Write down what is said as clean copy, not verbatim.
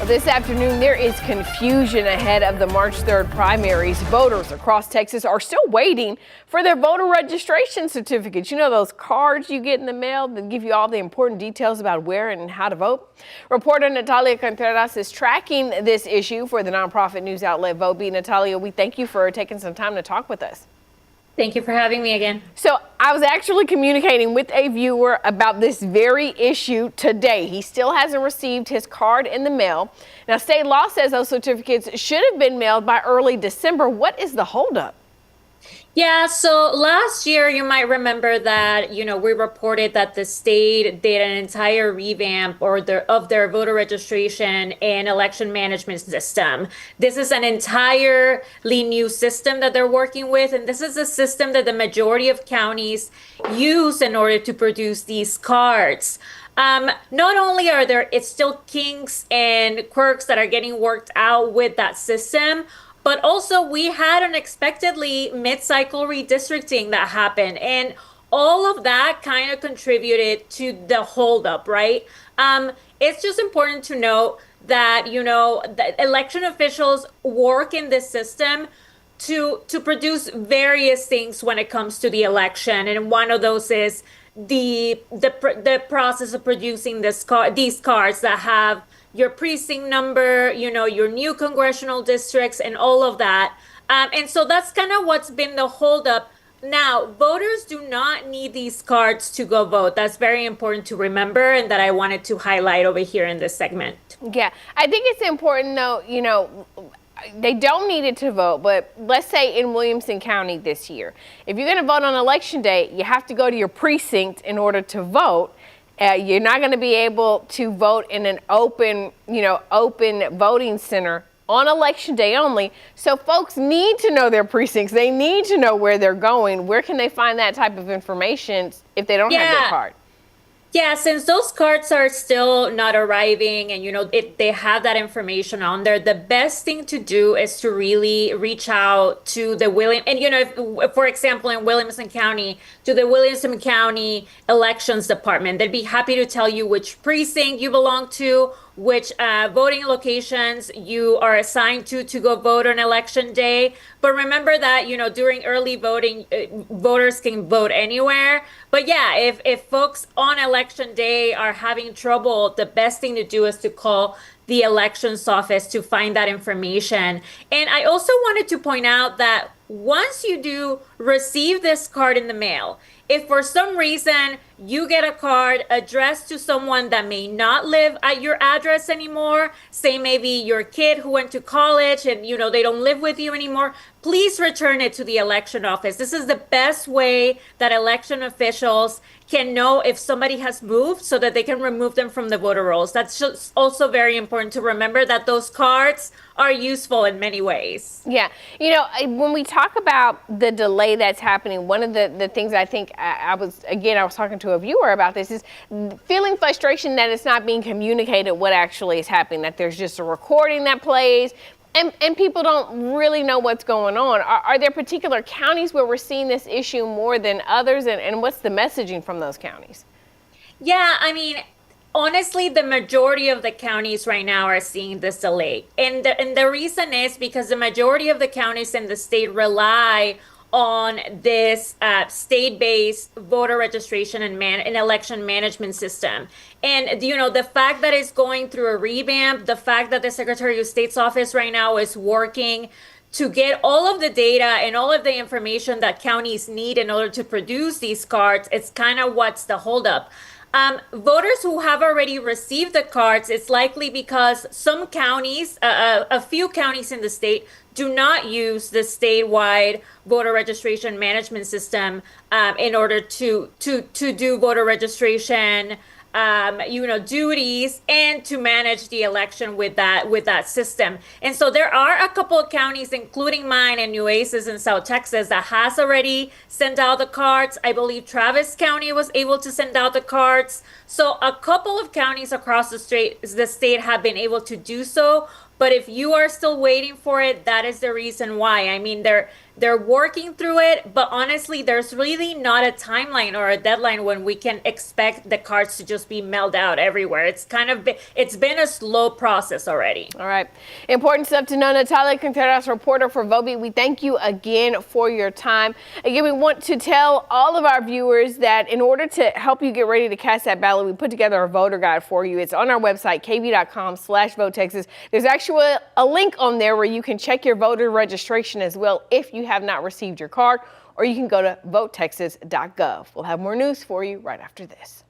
This afternoon, there is confusion ahead of the March 3rd primaries. Voters across Texas are still waiting for their voter registration certificates. You know, those cards you get in the mail that give you all the important details about where and how to vote. Reporter Natalia Contreras is tracking this issue for the nonprofit news outlet VoteBeat. Natalia, we thank you for taking some time to talk with us. Thank you for having me again. So I was actually communicating with a viewer about this very issue today. He still hasn't received his card in the mail. Now, state law says those certificates should have been mailed by early December. What is the holdup? Yeah, so last year, you might remember that, we reported that the state did an entire revamp of their voter registration and election management system. This is an entirely new system that they're working with, and this is a system that the majority of counties use in order to produce these cards. Not only are it's still kinks and quirks that are getting worked out with that system, but also we had unexpectedly mid-cycle redistricting that happened. And all of that kind of contributed to the holdup, right? It's just important to note that, the election officials work in this system to produce various things when it comes to the election. And one of those is the process of producing these cards that have your precinct number, your new congressional districts and all of that. And so that's kind of what's been the holdup. Now, voters do not need these cards to go vote. That's very important to remember, and that I wanted to highlight over here in this segment. Yeah, I think it's important, though, they don't need it to vote, but let's say in Williamson County this year, if you're going to vote on election day, you have to go to your precinct in order to vote. You're not going to be able to vote in an open voting center on election day only. So folks need to know their precincts. They need to know where they're going. Where can they find that type of information if they don't have their card? Yeah, since those cards are still not arriving and, if they have that information on there, the best thing to do is to really reach out to the if, for example, in Williamson County, to the Williamson County Elections Department. They'd be happy to tell you which precinct you belong to, which voting locations you are assigned to go vote on election day. But remember that, during early voting, voters can vote anywhere. But yeah, if folks on election day are having trouble, the best thing to do is to call the elections office to find that information. And I also wanted to point out that once you do receive this card in the mail, if for some reason you get a card addressed to someone that may not live at your address anymore, say maybe your kid who went to college and they don't live with you anymore, please return it to the election office. This is the best way that election officials can know if somebody has moved so that they can remove them from the voter rolls. That's just also very important to remember, that those cards are useful in many ways. Yeah. When we talk about the delay that's happening, one of the things I think I was talking to a viewer about this is feeling frustration that it's not being communicated what actually is happening, that there's just a recording that plays and people don't really know what's going on. Are there particular counties where we're seeing this issue more than others, and what's the messaging from those counties? Yeah, honestly, the majority of the counties right now are seeing this delay. And the reason is because the majority of the counties in the state rely on this state-based voter registration and election management system. And, the fact that it's going through a revamp, the fact that the Secretary of State's office right now is working to get all of the data and all of the information that counties need in order to produce these cards, it's kind of what's the holdup. Voters who have already received the cards, it's likely because some counties, a few counties in the state, do not use the statewide voter registration management system in order to do voter registration duties and to manage the election with that system. And so there are a couple of counties, including mine and Nueces in South Texas, that has already sent out the cards. I believe Travis County was able to send out the cards. So a couple of counties across the state have been able to do so. But if you are still waiting for it, that is the reason why. I mean, they're working through it, but honestly, there's really not a timeline or a deadline when we can expect the cards to just be mailed out everywhere. It's been a slow process already. All right. Important stuff to know. Natalia Contreras, reporter for VoteBeat. We thank you again for your time. Again, we want to tell all of our viewers that in order to help you get ready to cast that ballot, we put together a voter guide for you. It's on our website, KVUE.com/VoteTexas. There's actually a link on there where you can check your voter registration as well if you have not received your card, or you can go to votetexas.gov. We'll have more news for you right after this.